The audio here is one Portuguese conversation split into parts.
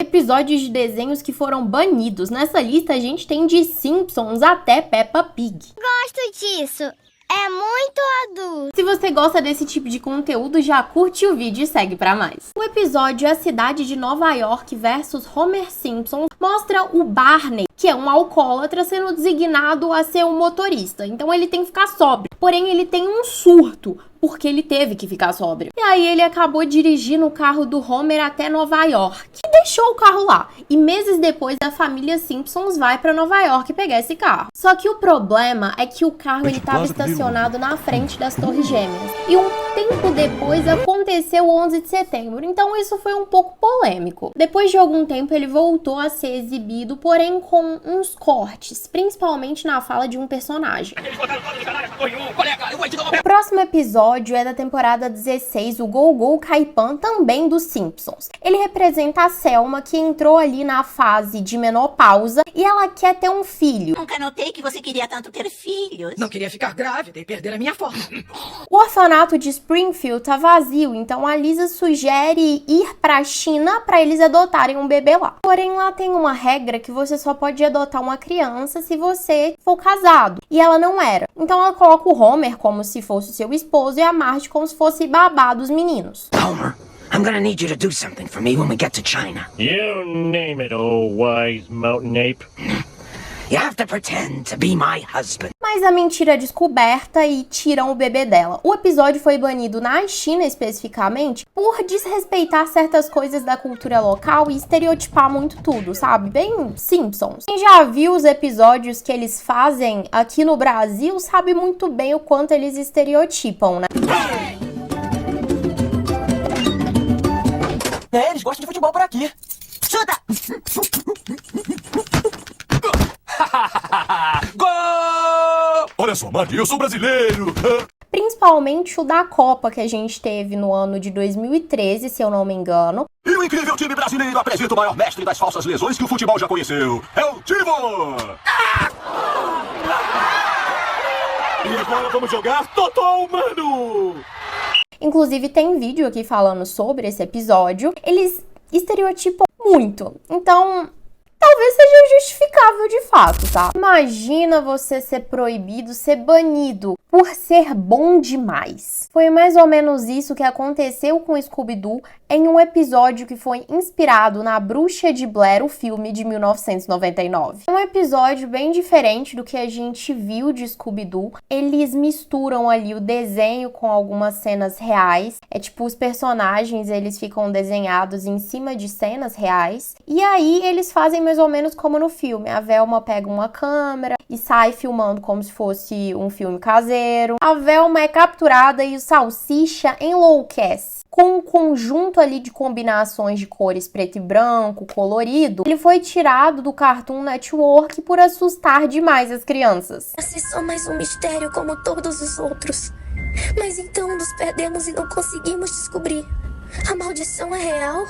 episódios de desenhos que foram banidos. Nessa lista a gente tem de Simpsons até Peppa Pig. Gosto disso. É muito adulto. Se você gosta desse tipo de conteúdo, já curte o vídeo e segue pra mais. O episódio A Cidade de Nova York versus Homer Simpson mostra o Barney, que é um alcoólatra, sendo designado a ser um motorista. Então ele tem que ficar sóbrio. Porém, ele tem um surto, porque ele teve que ficar sóbrio. E aí ele acabou dirigindo o carro do Homer até Nova York e deixou o carro lá. E meses depois, a família Simpsons vai pra Nova York pegar esse carro. Só que o problema é que o carro ele estava estacionado na frente das Torres Gêmeas. E um tempo depois aconteceu o 11 de setembro. Então isso foi um pouco polêmico. Depois de algum tempo ele voltou a ser exibido, porém com uns cortes, principalmente na fala de um personagem. O próximo episódio é da temporada 16, o Gogol Caipan, também dos Simpsons. Ele representa a Selma, que entrou ali na fase de menopausa e ela quer ter um filho. Nunca notei que você queria tanto ter filhos. Não queria ficar grávida e perder a minha forma. O orfanato de Springfield tá vazio, então a Lisa sugere ir pra China pra eles adotarem um bebê lá. Porém, lá tem uma regra que você só pode adotar uma criança se você for casado. E ela não era. Então ela coloca o Homer como se fosse seu esposo e a Marge como se fosse babá dos meninos. Homer, I'm gonna need you to do something for me when we get to China. You name it, old wise mountain ape. You have to pretend to be my husband. Mas a mentira é descoberta e tiram o bebê dela. O episódio foi banido na China especificamente por desrespeitar certas coisas da cultura local e estereotipar muito tudo, sabe? Bem Simpsons. Quem já viu os episódios que eles fazem aqui no Brasil sabe muito bem o quanto eles estereotipam, né? É, eles gostam de futebol por aqui. Chuta! Gol! Olha só, Marty, eu sou brasileiro. Principalmente o da Copa que a gente teve no ano de 2013, se eu não me engano. E o incrível time brasileiro apresenta o maior mestre das falsas lesões que o futebol já conheceu. É o Tivor! E agora vamos jogar Totó Humano! Inclusive tem vídeo aqui falando sobre esse episódio. Eles estereotipam muito. Então, talvez seja justificável de fato, tá? Imagina você ser proibido, ser banido por ser bom demais. Foi mais ou menos isso que aconteceu com Scooby-Doo em um episódio que foi inspirado na Bruxa de Blair, o filme de 1999. É um episódio bem diferente do que a gente viu de Scooby-Doo. Eles misturam ali o desenho com algumas cenas reais. É tipo, os personagens, eles ficam desenhados em cima de cenas reais. E aí, eles fazem mais ou menos como no filme. A Velma pega uma câmera e sai filmando como se fosse um filme caseiro. A Velma é capturada e o Salsicha enlouquece. Com um conjunto ali de combinações de cores preto e branco, colorido, ele foi tirado do Cartoon Network por assustar demais as crianças. Esse é só mais um mistério como todos os outros. Mas então nos perdemos e não conseguimos descobrir. A maldição é real?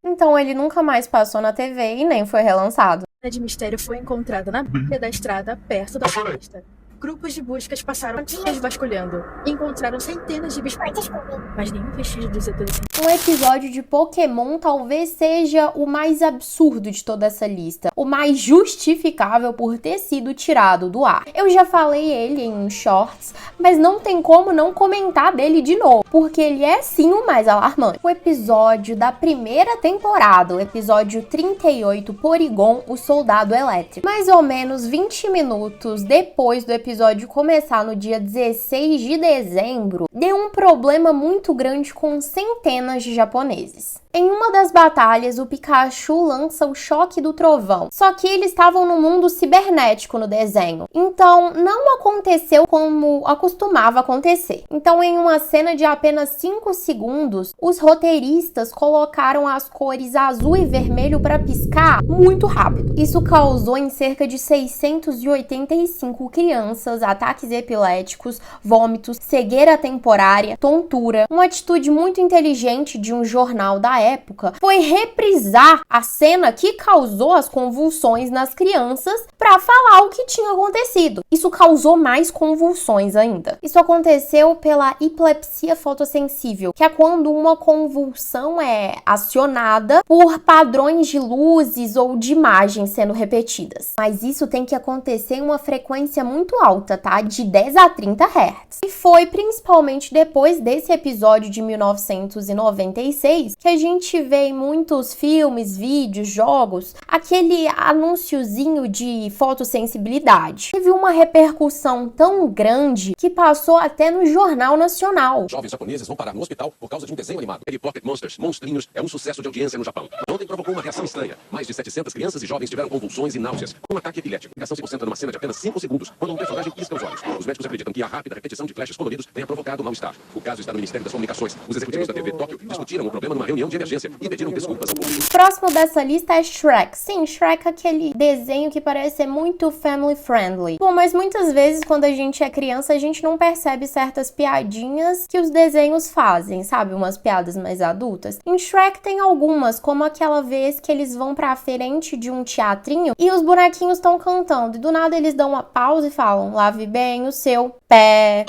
Então ele nunca mais passou na TV e nem foi relançado. A de mistério foi encontrada na beira da estrada, perto da floresta. Grupos de buscas passaram dias vasculhando e encontraram centenas de biscoitos, mas nenhum vestígio dos adolescentes. Um episódio de Pokémon talvez seja o mais absurdo de toda essa lista, o mais justificável por ter sido tirado do ar. Eu já falei ele em shorts, mas não tem como não comentar dele de novo, porque ele é sim o mais alarmante. O episódio da primeira temporada, o episódio 38, Porygon, o Soldado Elétrico. Mais ou menos 20 minutos depois do episódio começar no dia 16 de dezembro, deu um problema muito grande com centenas de japoneses. Em uma das batalhas, o Pikachu lança o choque do trovão, só que eles estavam no mundo cibernético no desenho, então não aconteceu como acostumava acontecer. Então, em uma cena de apenas 5 segundos, os roteiristas colocaram as cores azul e vermelho para piscar muito rápido. Isso causou em cerca de 685 crianças ataques epiléticos, vômitos, cegueira temporária, tontura, uma atitude muito inteligente de um jornal da da época foi reprisar a cena que causou as convulsões nas crianças para falar o que tinha acontecido. Isso causou mais convulsões ainda. Isso aconteceu pela epilepsia fotossensível, que é quando uma convulsão é acionada por padrões de luzes ou de imagens sendo repetidas. Mas isso tem que acontecer em uma frequência muito alta, tá? De 10 a 30 Hz. E foi principalmente depois desse episódio de 1996 que a gente vê em muitos filmes, vídeos, jogos, aquele anunciozinho de fotossensibilidade. Teve uma repercussão tão grande que passou até no Jornal Nacional. Jovens japoneses vão parar no hospital por causa de um desenho animado. Ele Pocket Monsters, Monstrinhos, é um sucesso de audiência no Japão. Ontem provocou uma reação estranha. Mais de 700 crianças e jovens tiveram convulsões e náuseas, com um ataque epilético. A ação se concentra numa cena de apenas 5 segundos, quando um personagem pisca os olhos. Os médicos acreditam que a rápida repetição de flashes coloridos tenha provocado o mal-estar. O caso está no Ministério das Comunicações. Os executivos da TV Tóquio discutiram o problema numa reunião de emergência e pediram desculpas ao público. Próximo dessa lista é Shrek. Sim, Shrek é aquele desenho que parece ser muito family friendly. Bom, mas muitas vezes quando a gente é criança, a gente não percebe certas piadinhas que os desenhos fazem, sabe? Umas piadas mais adultas. Em Shrek tem algumas, como aquela vez que eles vão pra frente de um teatrinho e os bonequinhos estão cantando. E do nada eles dão uma pausa e falam: lave bem o seu pé.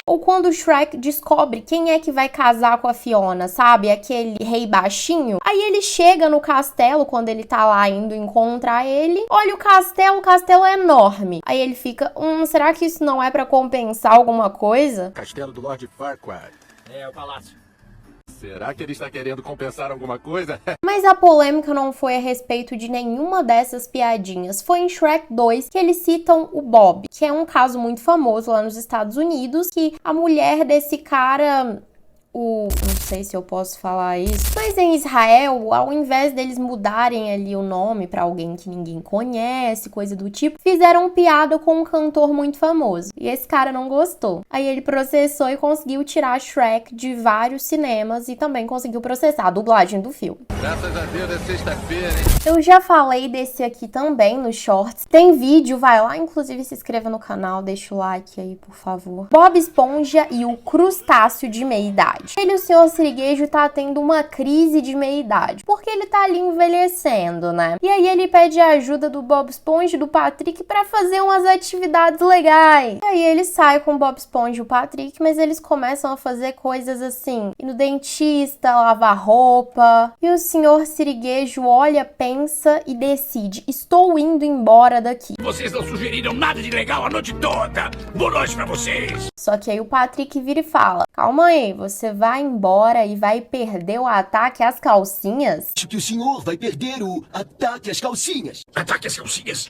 Ou quando o Shrek descobre quem é que vai casar com a Fiona, sabe? Aquele rei baixinho. Aí ele chega no castelo, quando ele tá lá indo encontrar ele. Olha o castelo é enorme. Aí ele fica, será que isso não é pra compensar alguma coisa? Castelo do Lord Farquaad. É, o palácio. Será que ele está querendo compensar alguma coisa? Mas a polêmica não foi a respeito de nenhuma dessas piadinhas. Foi em Shrek 2 que eles citam o Bob, que é um caso muito famoso lá nos Estados Unidos, que a mulher desse cara... não sei se eu posso falar isso, mas em Israel, ao invés deles mudarem ali o nome pra alguém que ninguém conhece, coisa do tipo, fizeram piada com um cantor muito famoso. E esse cara não gostou. Aí ele processou e conseguiu tirar Shrek de vários cinemas e também conseguiu processar a dublagem do filme. Graças a Deus é sexta-feira, hein? Eu já falei desse aqui também nos shorts. Tem vídeo, vai lá, inclusive se inscreva no canal, deixa o like aí, por favor. Bob Esponja e o crustáceo de meia-idade. Ele, o senhor Siriguejo, tá tendo uma crise de meia-idade, porque ele tá ali envelhecendo, né? E aí ele pede a ajuda do Bob Esponja e do Patrick pra fazer umas atividades legais. E aí ele sai com o Bob Esponja e o Patrick, mas eles começam a fazer coisas assim, ir no dentista, lavar roupa. E o senhor Siriguejo olha, pensa e decide: estou indo embora daqui. Vocês não sugeriram nada de legal a noite toda. Boa noite pra vocês. Só que aí o Patrick vira e fala: calma aí, você vai embora e vai perder o ataque às calcinhas? Acho que o senhor vai perder o ataque às calcinhas. Ataque às calcinhas?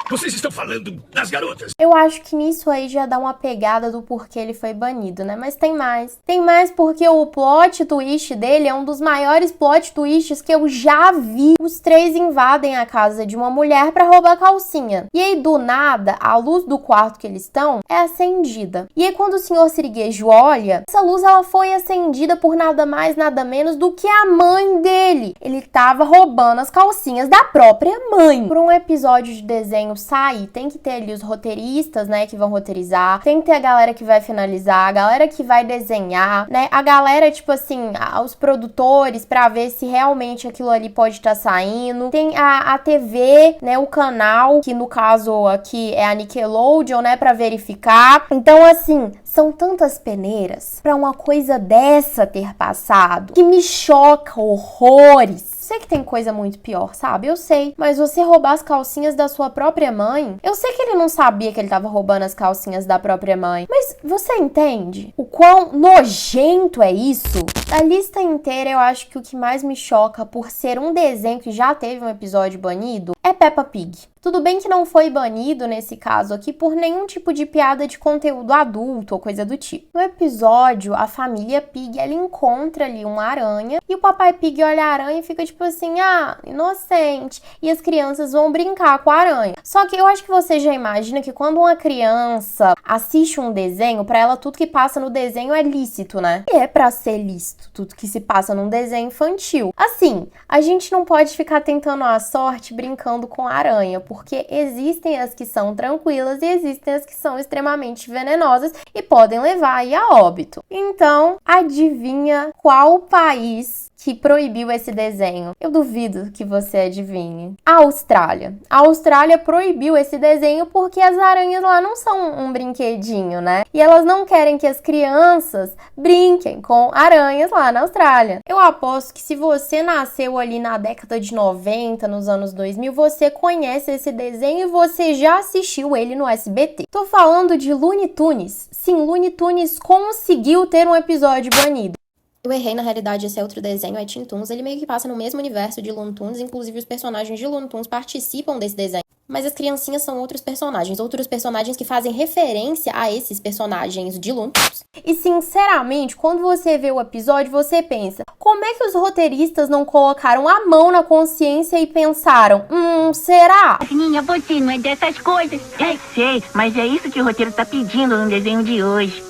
Vocês estão falando das garotas? Eu acho que nisso aí já dá uma pegada do porquê ele foi banido, né? Mas tem mais. Tem mais porque o plot twist dele é um dos maiores plot twists que eu já vi. Os três invadem a casa de uma mulher pra roubar a calcinha. E aí, do nada, a luz do quarto que eles estão é acendida. E aí, quando o senhor Siriguejo olha, essa luz ela foi acendida por nada mais, nada menos do que a mãe dele. Ele tava roubando as calcinhas da própria mãe. Por um episódio de desenho sair, tem que ter ali os roteiristas, né, que vão roteirizar, tem que ter a galera que vai finalizar, a galera que vai desenhar, né, a galera, tipo assim, os produtores pra ver se realmente aquilo ali pode estar saindo, tem a TV, né, o canal, que no caso aqui é a Nickelodeon, né, pra verificar. Então, assim, são tantas peneiras pra uma coisa dessa ter passado que me choca horrores. Sei que tem coisa muito pior, sabe? Eu sei. Mas você roubar as calcinhas da sua própria mãe... Eu sei que ele não sabia que ele tava roubando as calcinhas da própria mãe. Mas você entende o quão nojento é isso? Da lista inteira, eu acho que o que mais me choca por ser um desenho que já teve um episódio banido é Peppa Pig. Tudo bem que não foi banido nesse caso aqui por nenhum tipo de piada de conteúdo adulto ou coisa do tipo. No episódio, a família Pig, ela encontra ali uma aranha e o papai Pig olha a aranha e fica tipo assim, inocente. E as crianças vão brincar com a aranha. Só que eu acho que você já imagina que quando uma criança assiste um desenho, pra ela tudo que passa no desenho é lícito, né? E é pra ser lícito tudo que se passa num desenho infantil. Assim, a gente não pode ficar tentando a sorte brincando brincando com aranha, porque existem as que são tranquilas e existem as que são extremamente venenosas e podem levar aí a óbito. Então, adivinha qual país que proibiu esse desenho? Eu duvido que você adivinhe. A Austrália. A Austrália proibiu esse desenho porque as aranhas lá não são um brinquedinho, né? E elas não querem que as crianças brinquem com aranhas lá na Austrália. Eu aposto que se você nasceu ali na década de 90, nos anos 2000, você conhece esse desenho e você já assistiu ele no SBT. Tô falando de Looney Tunes. Sim, Looney Tunes conseguiu ter um episódio banido. Eu errei, na realidade, esse é outro desenho, é Teen Toons. Ele meio que passa no mesmo universo de Looney Tunes, inclusive os personagens de Looney Tunes participam desse desenho. Mas as criancinhas são outros personagens que fazem referência a esses personagens de Looney Tunes. E sinceramente, quando você vê o episódio, você pensa, como é que os roteiristas não colocaram a mão na consciência e pensaram, será? Sininha, você não é dessas coisas. Sei, mas é isso que o roteiro tá pedindo no desenho de hoje.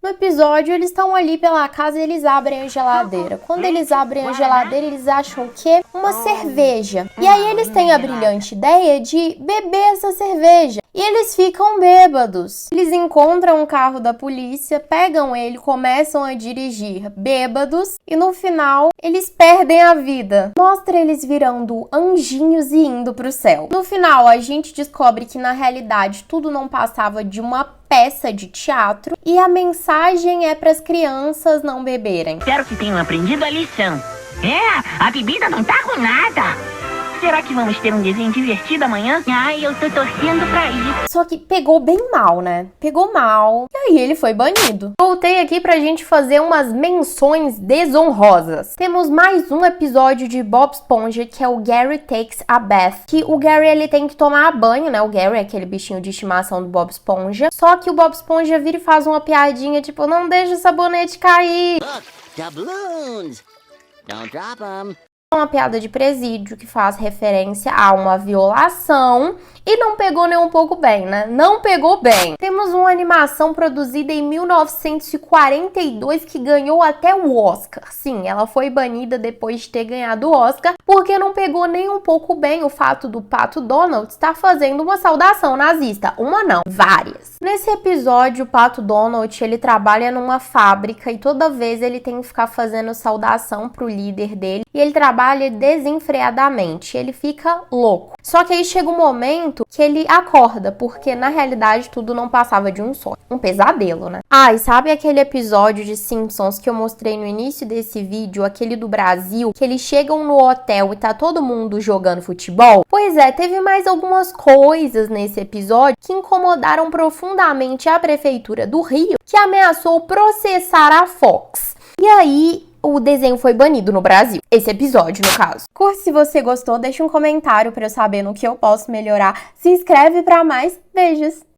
No episódio, eles estão ali pela casa e eles abrem a geladeira. Quando eles abrem a geladeira, eles acham o quê? Uma cerveja. E aí eles têm a brilhante ideia de beber essa cerveja. E eles ficam bêbados. Eles encontram um carro da polícia, pegam ele, começam a dirigir bêbados e no final eles perdem a vida. Mostra eles virando anjinhos e indo pro céu. No final, a gente descobre que na realidade tudo não passava de uma peça de teatro e a mensagem é para as crianças não beberem. Espero que tenham aprendido a lição. A bebida não tá com nada. Será que vamos ter um desenho divertido amanhã? Ai, eu tô torcendo pra isso. Só que pegou bem mal, né? Pegou mal. E aí ele foi banido. Voltei aqui pra gente fazer umas menções desonrosas. Temos mais um episódio de Bob Esponja, que é o Gary Takes a Bath. Que o Gary, ele tem que tomar banho, né? O Gary é aquele bichinho de estimação do Bob Esponja. Só que o Bob Esponja vira e faz uma piadinha, tipo, não deixa o sabonete cair. Look, doubloons. Don't drop them. Uma piada de presídio que faz referência a uma violação e não pegou nem um pouco bem, né? Não pegou bem. Temos uma animação produzida em 1942 que ganhou até o Oscar. Sim, ela foi banida depois de ter ganhado o Oscar porque não pegou nem um pouco bem o fato do Pato Donald estar fazendo uma saudação nazista. Uma não, várias. Nesse episódio, o Pato Donald, ele trabalha numa fábrica e toda vez ele tem que ficar fazendo saudação pro líder dele e ele trabalha desenfreadamente, ele fica louco. Só que aí chega um momento que ele acorda, porque na realidade tudo não passava de um sonho, um pesadelo, né? E sabe aquele episódio de Simpsons que eu mostrei no início desse vídeo, aquele do Brasil, que eles chegam no hotel e tá todo mundo jogando futebol? Pois é, teve mais algumas coisas nesse episódio que incomodaram profundamente a prefeitura do Rio, que ameaçou processar a Fox. E aí o desenho foi banido no Brasil. Esse episódio, no caso. Curte se você gostou, deixa um comentário pra eu saber no que eu posso melhorar. Se inscreve pra mais. Beijos!